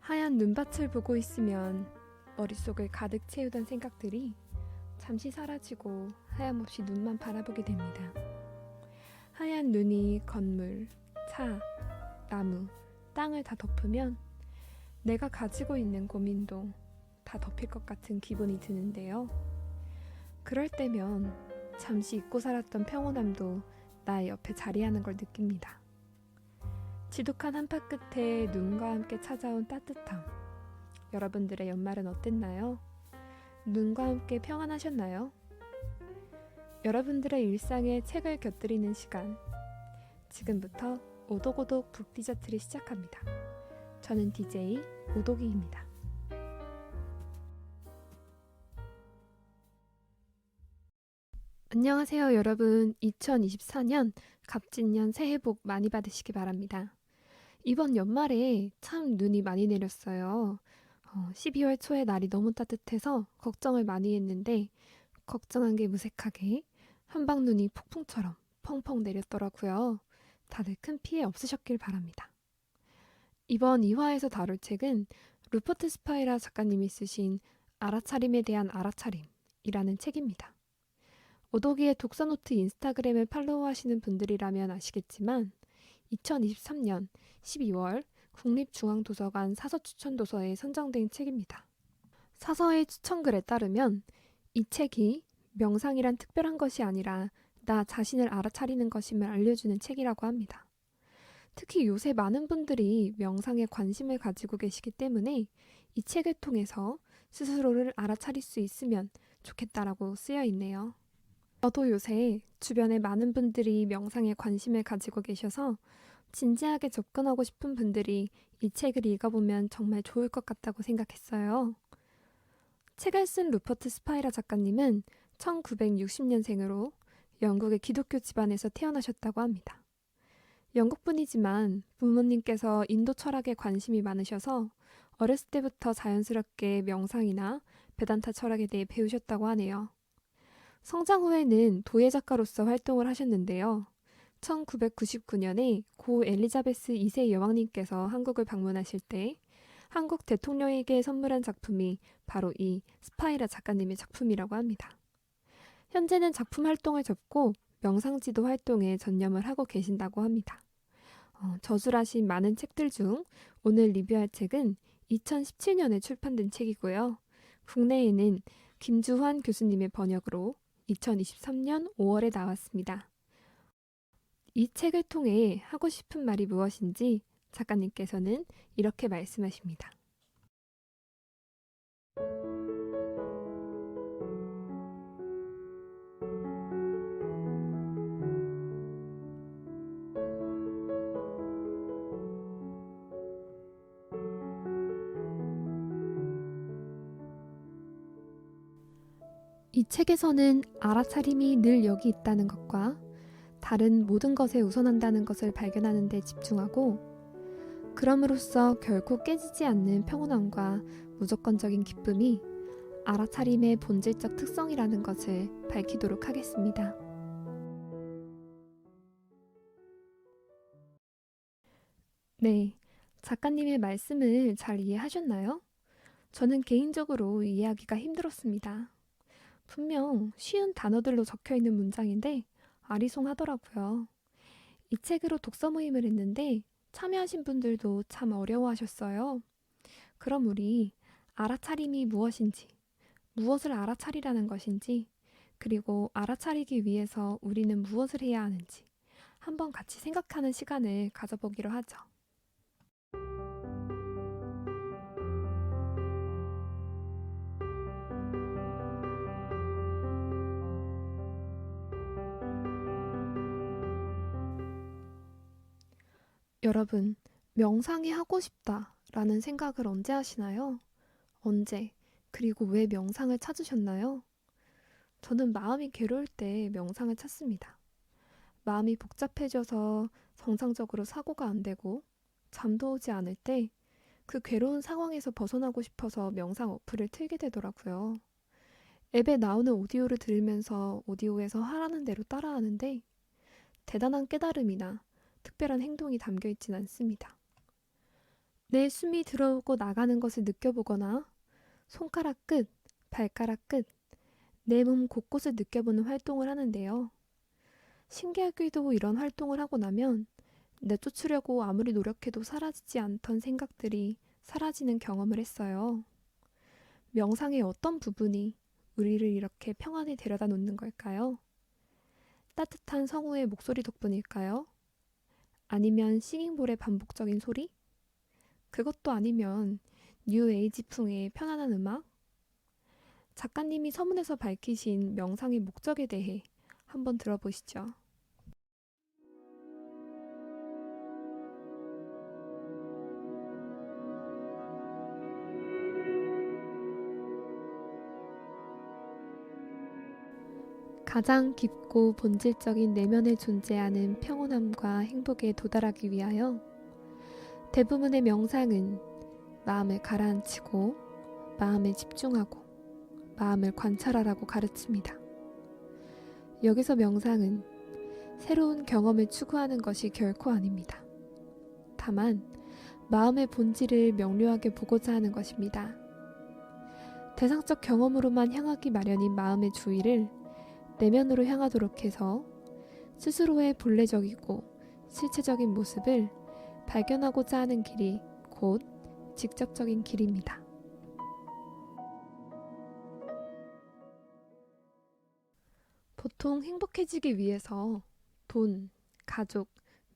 하얀 눈밭을 보고 있으면 머릿속을 가득 채우던 생각들이 잠시 사라지고 하염없이 눈만 바라보게 됩니다. 하얀 눈이 건물, 차, 나무, 땅을 다 덮으면 내가 가지고 있는 고민도 다 덮일 것 같은 기분이 드는데요. 그럴 때면 잠시 잊고 살았던 평온함도 나의 옆에 자리하는 걸 느낍니다. 지독한 한파 끝에 눈과 함께 찾아온 따뜻함. 여러분들의 연말은 어땠나요? 눈과 함께 평안하셨나요? 여러분들의 일상에 책을 곁들이는 시간. 지금부터 오독오독 북 디저트를 시작합니다. 저는 DJ 오독이입니다. 안녕하세요, 여러분. 2024년 갑진년 새해 복 많이 받으시기 바랍니다. 이번 연말에 참 눈이 많이 내렸어요. 12월 초에 날이 너무 따뜻해서 걱정을 많이 했는데 걱정한 게 무색하게 한방눈이 폭풍처럼 펑펑 내렸더라고요. 다들 큰 피해 없으셨길 바랍니다. 이번 2화에서 다룰 책은 루퍼트 스파이라 작가님이 쓰신 알아차림에 대한 알아차림이라는 책입니다. 오독이의 독서노트 인스타그램을 팔로우하시는 분들이라면 아시겠지만 2023년 12월 국립중앙도서관 사서추천도서에 선정된 책입니다. 사서의 추천글에 따르면 이 책이 명상이란 특별한 것이 아니라 나 자신을 알아차리는 것임을 알려주는 책이라고 합니다. 특히 요새 많은 분들이 명상에 관심을 가지고 계시기 때문에 이 책을 통해서 스스로를 알아차릴 수 있으면 좋겠다라고 쓰여 있네요. 저도 요새 주변에 많은 분들이 명상에 관심을 가지고 계셔서 진지하게 접근하고 싶은 분들이 이 책을 읽어보면 정말 좋을 것 같다고 생각했어요. 책을 쓴 루퍼트 스파이라 작가님은 1960년생으로 영국의 기독교 집안에서 태어나셨다고 합니다. 영국분이지만 부모님께서 인도 철학에 관심이 많으셔서 어렸을 때부터 자연스럽게 명상이나 베단타 철학에 대해 배우셨다고 하네요. 성장 후에는 도예 작가로서 활동을 하셨는데요. 1999년에 고 엘리자베스 2세 여왕님께서 한국을 방문하실 때 한국 대통령에게 선물한 작품이 바로 이 스파이라 작가님의 작품이라고 합니다. 현재는 작품 활동을 접고 명상지도 활동에 전념을 하고 계신다고 합니다. 저술하신 많은 책들 중 오늘 리뷰할 책은 2017년에 출판된 책이고요. 국내에는 김주환 교수님의 번역으로 2023년 5월에 나왔습니다. 이 책을 통해 하고 싶은 말이 무엇인지 작가님께서는 이렇게 말씀하십니다. 이 책에서는 알아차림이 늘 여기 있다는 것과 다른 모든 것에 우선한다는 것을 발견하는 데 집중하고 그럼으로써 결코 깨지지 않는 평온함과 무조건적인 기쁨이 알아차림의 본질적 특성이라는 것을 밝히도록 하겠습니다. 네, 작가님의 말씀을 잘 이해하셨나요? 저는 개인적으로 이해하기가 힘들었습니다. 분명 쉬운 단어들로 적혀있는 문장인데 아리송하더라고요. 이 책으로 독서 모임을 했는데 참여하신 분들도 참 어려워하셨어요. 그럼 우리 알아차림이 무엇인지, 무엇을 알아차리라는 것인지, 그리고 알아차리기 위해서 우리는 무엇을 해야 하는지 한번 같이 생각하는 시간을 가져보기로 하죠. 여러분, 명상이 하고 싶다라는 생각을 언제 하시나요? 언제, 그리고 왜 명상을 찾으셨나요? 저는 마음이 괴로울 때 명상을 찾습니다. 마음이 복잡해져서 정상적으로 사고가 안 되고 잠도 오지 않을 때 그 괴로운 상황에서 벗어나고 싶어서 명상 어플을 틀게 되더라고요. 앱에 나오는 오디오를 들으면서 오디오에서 하라는 대로 따라하는데 대단한 깨달음이나 특별한 행동이 담겨 있진 않습니다. 내 숨이 들어오고 나가는 것을 느껴보거나 손가락 끝, 발가락 끝, 내 몸 곳곳을 느껴보는 활동을 하는데요. 신기하게도 이런 활동을 하고 나면 내쫓으려고 아무리 노력해도 사라지지 않던 생각들이 사라지는 경험을 했어요. 명상의 어떤 부분이 우리를 이렇게 평안에 데려다 놓는 걸까요? 따뜻한 성우의 목소리 덕분일까요? 아니면 싱잉볼의 반복적인 소리? 그것도 아니면 뉴에이지풍의 편안한 음악? 작가님이 서문에서 밝히신 명상의 목적에 대해 한번 들어보시죠. 가장 깊고 본질적인 내면에 존재하는 평온함과 행복에 도달하기 위하여 대부분의 명상은 마음을 가라앉히고 마음에 집중하고 마음을 관찰하라고 가르칩니다. 여기서 명상은 새로운 경험을 추구하는 것이 결코 아닙니다. 다만 마음의 본질을 명료하게 보고자 하는 것입니다. 대상적 경험으로만 향하기 마련인 마음의 주의를 내면으로 향하도록 해서 스스로의 본래적이고 실체적인 모습을 발견하고자 하는 길이 곧 직접적인 길입니다. 보통 행복해지기 위해서 돈, 가족,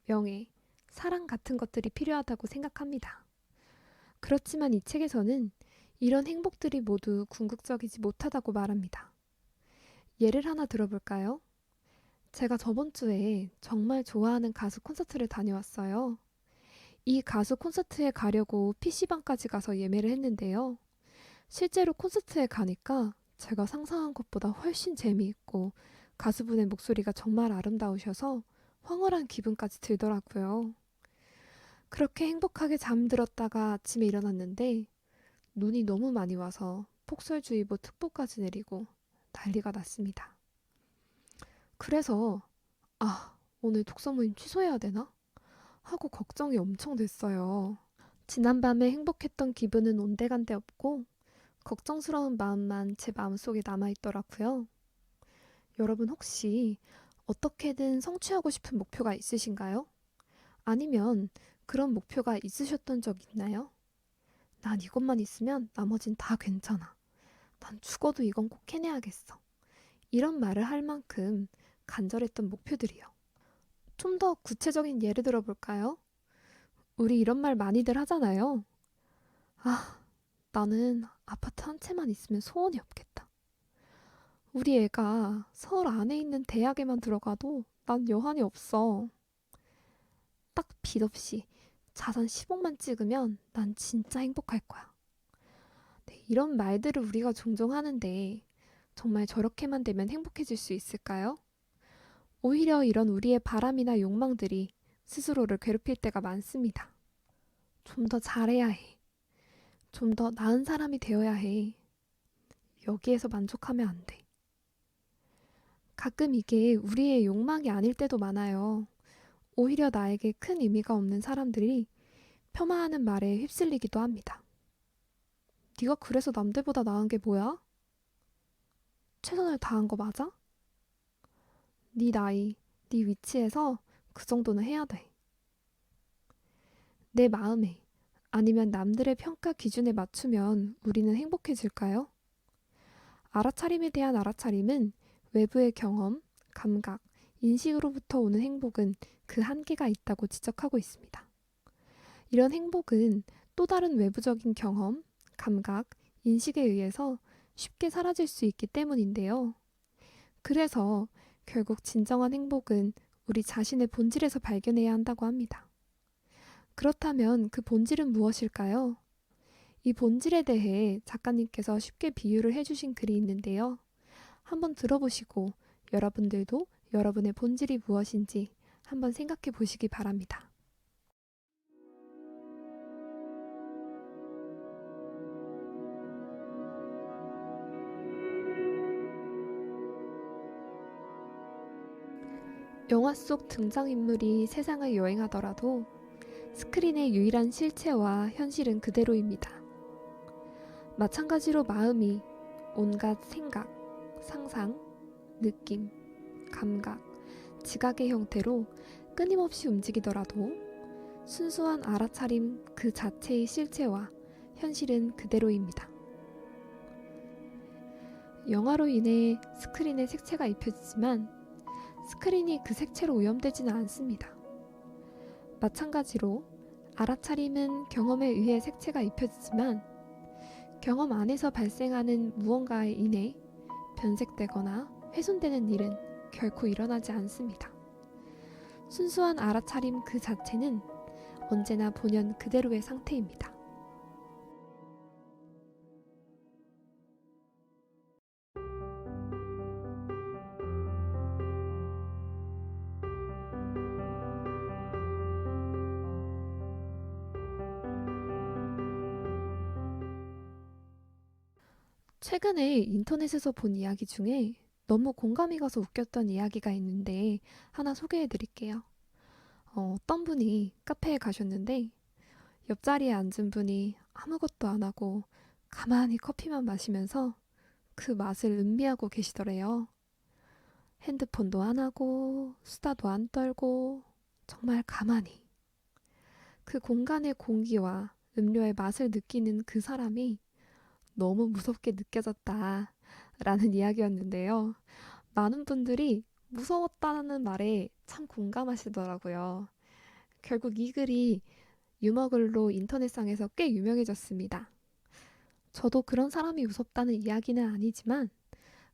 명예, 사랑 같은 것들이 필요하다고 생각합니다. 그렇지만 이 책에서는 이런 행복들이 모두 궁극적이지 못하다고 말합니다. 예를 하나 들어볼까요? 제가 저번 주에 정말 좋아하는 가수 콘서트를 다녀왔어요. 이 가수 콘서트에 가려고 PC방까지 가서 예매를 했는데요. 실제로 콘서트에 가니까 제가 상상한 것보다 훨씬 재미있고 가수분의 목소리가 정말 아름다우셔서 황홀한 기분까지 들더라고요. 그렇게 행복하게 잠들었다가 아침에 일어났는데 눈이 너무 많이 와서 폭설주의보 특보까지 내리고 난리가 났습니다. 그래서 오늘 독서 모임 취소해야 되나? 하고 걱정이 엄청 됐어요. 지난밤에 행복했던 기분은 온데간데 없고 걱정스러운 마음만 제 마음속에 남아있더라고요. 여러분 혹시 어떻게든 성취하고 싶은 목표가 있으신가요? 아니면 그런 목표가 있으셨던 적 있나요? 난 이것만 있으면 나머진 다 괜찮아. 난 죽어도 이건 꼭 해내야겠어. 이런 말을 할 만큼 간절했던 목표들이요. 좀 더 구체적인 예를 들어볼까요? 우리 이런 말 많이들 하잖아요. 나는 아파트 한 채만 있으면 소원이 없겠다. 우리 애가 서울 안에 있는 대학에만 들어가도 난 여한이 없어. 딱 빚 없이 자산 10억만 찍으면 난 진짜 행복할 거야. 네, 이런 말들을 우리가 종종 하는데 정말 저렇게만 되면 행복해질 수 있을까요? 오히려 이런 우리의 바람이나 욕망들이 스스로를 괴롭힐 때가 많습니다. 좀 더 잘해야 해. 좀 더 나은 사람이 되어야 해. 여기에서 만족하면 안 돼. 가끔 이게 우리의 욕망이 아닐 때도 많아요. 오히려 나에게 큰 의미가 없는 사람들이 폄하하는 말에 휩쓸리기도 합니다. 네가 그래서 남들보다 나은 게 뭐야? 최선을 다한 거 맞아? 네 나이, 네 위치에서 그 정도는 해야 돼. 내 마음에 아니면 남들의 평가 기준에 맞추면 우리는 행복해질까요? 알아차림에 대한 알아차림은 외부의 경험, 감각, 인식으로부터 오는 행복은 그 한계가 있다고 지적하고 있습니다. 이런 행복은 또 다른 외부적인 경험, 감각, 인식에 의해서 쉽게 사라질 수 있기 때문인데요. 그래서 결국 진정한 행복은 우리 자신의 본질에서 발견해야 한다고 합니다. 그렇다면 그 본질은 무엇일까요? 이 본질에 대해 작가님께서 쉽게 비유를 해주신 글이 있는데요. 한번 들어보시고 여러분들도 여러분의 본질이 무엇인지 한번 생각해 보시기 바랍니다. 영화 속 등장인물이 세상을 여행하더라도 스크린의 유일한 실체와 현실은 그대로입니다. 마찬가지로 마음이 온갖 생각, 상상, 느낌, 감각, 지각의 형태로 끊임없이 움직이더라도 순수한 알아차림 그 자체의 실체와 현실은 그대로입니다. 영화로 인해 스크린에 색채가 입혀지지만 스크린이 그 색채로 오염되지는 않습니다. 마찬가지로 알아차림은 경험에 의해 색채가 입혀지지만 경험 안에서 발생하는 무언가에 인해 변색되거나 훼손되는 일은 결코 일어나지 않습니다. 순수한 알아차림 그 자체는 언제나 본연 그대로의 상태입니다. 최근에 인터넷에서 본 이야기 중에 너무 공감이 가서 웃겼던 이야기가 있는데 하나 소개해 드릴게요. 어떤 분이 카페에 가셨는데 옆자리에 앉은 분이 아무것도 안 하고 가만히 커피만 마시면서 그 맛을 음미하고 계시더래요. 핸드폰도 안 하고 수다도 안 떨고 정말 가만히 그 공간의 공기와 음료의 맛을 느끼는 그 사람이 너무 무섭게 느껴졌다 라는 이야기였는데요. 많은 분들이 무서웠다는 말에 참 공감하시더라고요. 결국 이 글이 유머글로 인터넷상에서 꽤 유명해졌습니다. 저도 그런 사람이 무섭다는 이야기는 아니지만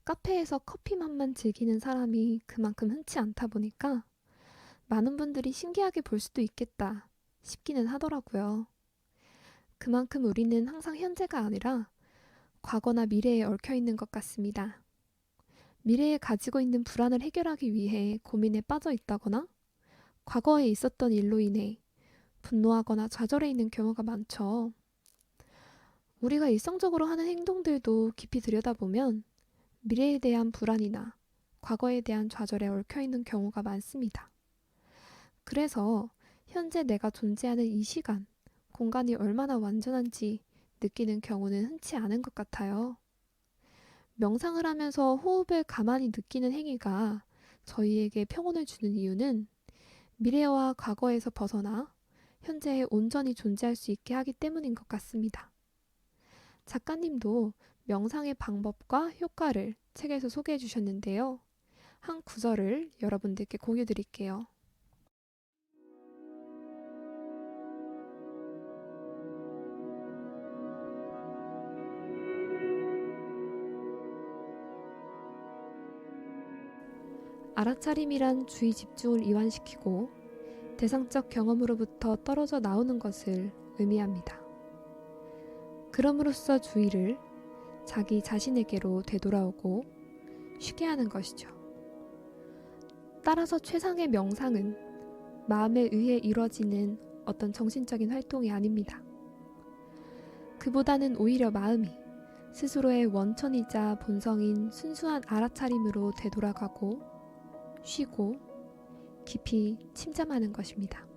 카페에서 커피 맛만 즐기는 사람이 그만큼 흔치 않다 보니까 많은 분들이 신기하게 볼 수도 있겠다 싶기는 하더라고요. 그만큼 우리는 항상 현재가 아니라 과거나 미래에 얽혀 있는 것 같습니다. 미래에 가지고 있는 불안을 해결하기 위해 고민에 빠져 있다거나 과거에 있었던 일로 인해 분노하거나 좌절해 있는 경우가 많죠. 우리가 일상적으로 하는 행동들도 깊이 들여다보면 미래에 대한 불안이나 과거에 대한 좌절에 얽혀 있는 경우가 많습니다. 그래서 현재 내가 존재하는 이 시간, 공간이 얼마나 완전한지 느끼는 경우는 흔치 않은 것 같아요. 명상을 하면서 호흡을 가만히 느끼는 행위가 저희에게 평온을 주는 이유는 미래와 과거에서 벗어나 현재에 온전히 존재할 수 있게 하기 때문인 것 같습니다. 작가님도 명상의 방법과 효과를 책에서 소개해 주셨는데요. 한 구절을 여러분들께 공유 드릴게요. 알아차림이란 주의 집중을 이완시키고 대상적 경험으로부터 떨어져 나오는 것을 의미합니다. 그럼으로써 주의를 자기 자신에게로 되돌아오고 쉬게 하는 것이죠. 따라서 최상의 명상은 마음에 의해 이루어지는 어떤 정신적인 활동이 아닙니다. 그보다는 오히려 마음이 스스로의 원천이자 본성인 순수한 알아차림으로 되돌아가고 쉬고 깊이 침잠하는 것입니다.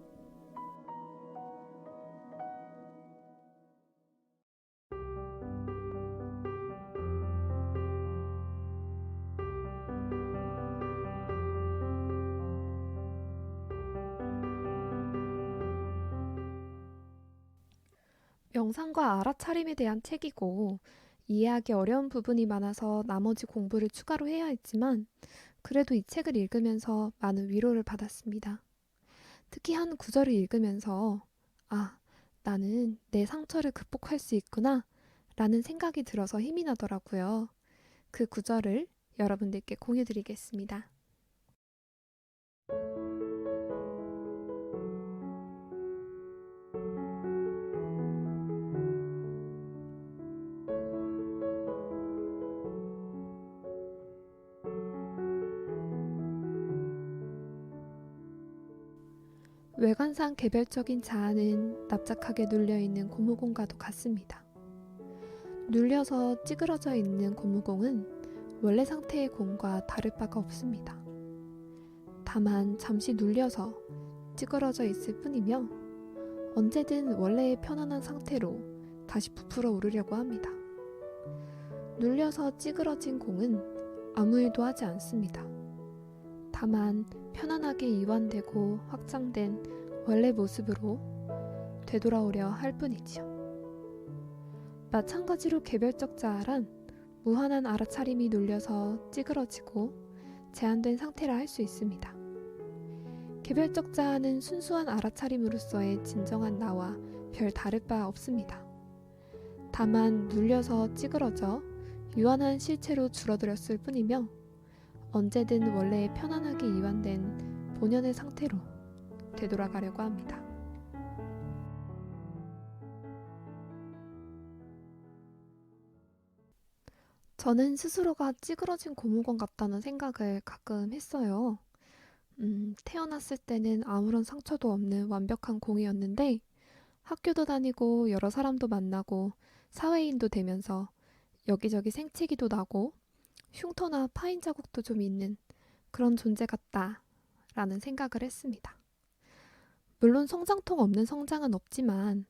명상과 알아차림에 대한 책이고 이해하기 어려운 부분이 많아서 나머지 공부를 추가로 해야 했지만 그래도 이 책을 읽으면서 많은 위로를 받았습니다. 특히 한 구절을 읽으면서 나는 내 상처를 극복할 수 있구나 라는 생각이 들어서 힘이 나더라고요. 그 구절을 여러분들께 공유 드리겠습니다. 외관상 개별적인 자아는 납작하게 눌려있는 고무공과도 같습니다. 눌려서 찌그러져 있는 고무공은 원래 상태의 공과 다를 바가 없습니다. 다만 잠시 눌려서 찌그러져 있을 뿐이며 언제든 원래의 편안한 상태로 다시 부풀어 오르려고 합니다. 눌려서 찌그러진 공은 아무 일도 하지 않습니다. 다만 편안하게 이완되고 확장된 원래 모습으로 되돌아오려 할 뿐이지요. 마찬가지로 개별적 자아란 무한한 알아차림이 눌려서 찌그러지고 제한된 상태라 할 수 있습니다. 개별적 자아는 순수한 알아차림으로서의 진정한 나와 별 다를 바 없습니다. 다만 눌려서 찌그러져 유한한 실체로 줄어들었을 뿐이며 언제든 원래의 편안하게 이완된 본연의 상태로 되돌아가려고 합니다. 저는 스스로가 찌그러진 고무건 같다는 생각을 가끔 했어요. 태어났을 때는 아무런 상처도 없는 완벽한 공이었는데 학교도 다니고 여러 사람도 만나고 사회인도 되면서 여기저기 생채기도 나고 흉터나 파인 자국도 좀 있는 그런 존재 같다라는 생각을 했습니다. 물론 성장통 없는 성장은 없지만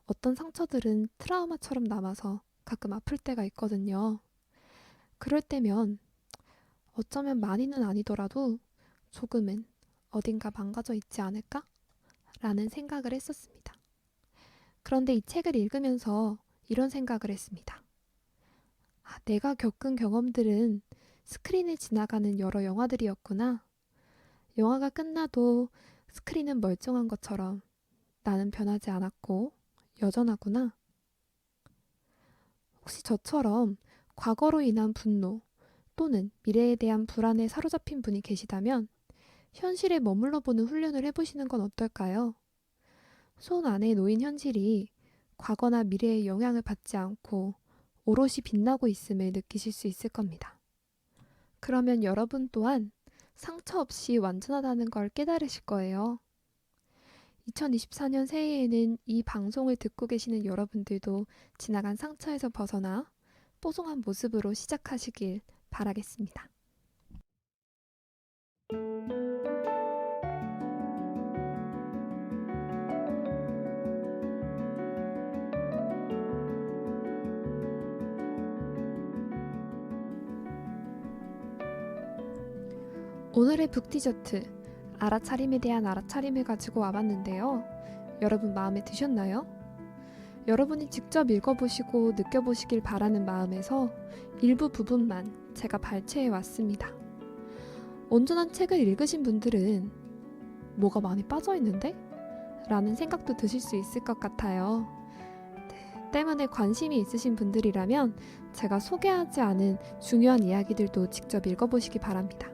어떤 상처들은 트라우마처럼 남아서 가끔 아플 때가 있거든요. 그럴 때면 어쩌면 많이는 아니더라도 조금은 어딘가 망가져 있지 않을까? 라는 생각을 했었습니다. 그런데 이 책을 읽으면서 이런 생각을 했습니다. 내가 겪은 경험들은 스크린에 지나가는 여러 영화들이었구나. 영화가 끝나도 스크린은 멀쩡한 것처럼 나는 변하지 않았고 여전하구나. 혹시 저처럼 과거로 인한 분노 또는 미래에 대한 불안에 사로잡힌 분이 계시다면 현실에 머물러 보는 훈련을 해보시는 건 어떨까요? 손 안에 놓인 현실이 과거나 미래의 영향을 받지 않고 오롯이 빛나고 있음을 느끼실 수 있을 겁니다. 그러면 여러분 또한 상처 없이 완전하다는 걸 깨달으실 거예요. 2024년 새해에는 이 방송을 듣고 계시는 여러분들도 지나간 상처에서 벗어나 뽀송한 모습으로 시작하시길 바라겠습니다. 오늘의 북디저트, 알아차림에 대한 알아차림을 가지고 와봤는데요. 여러분 마음에 드셨나요? 여러분이 직접 읽어보시고 느껴보시길 바라는 마음에서 일부 부분만 제가 발췌해 왔습니다. 온전한 책을 읽으신 분들은 뭐가 많이 빠져있는데? 라는 생각도 드실 수 있을 것 같아요. 때문에 관심이 있으신 분들이라면 제가 소개하지 않은 중요한 이야기들도 직접 읽어보시기 바랍니다.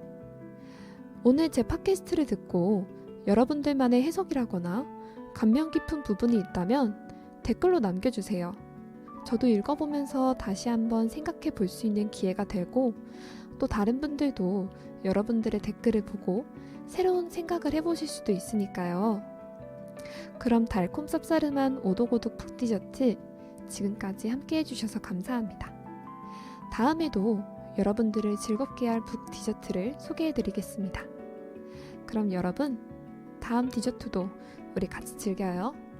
오늘 제 팟캐스트를 듣고 여러분들만의 해석이라거나 감명 깊은 부분이 있다면 댓글로 남겨주세요. 저도 읽어보면서 다시 한번 생각해 볼 수 있는 기회가 되고 또 다른 분들도 여러분들의 댓글을 보고 새로운 생각을 해보실 수도 있으니까요. 그럼 달콤 쌉싸름한 오독오독 북디저트 지금까지 함께 해주셔서 감사합니다. 다음에도 여러분들을 즐겁게 할 북디저트를 소개해드리겠습니다. 그럼 여러분, 다음 디저트도 우리 같이 즐겨요.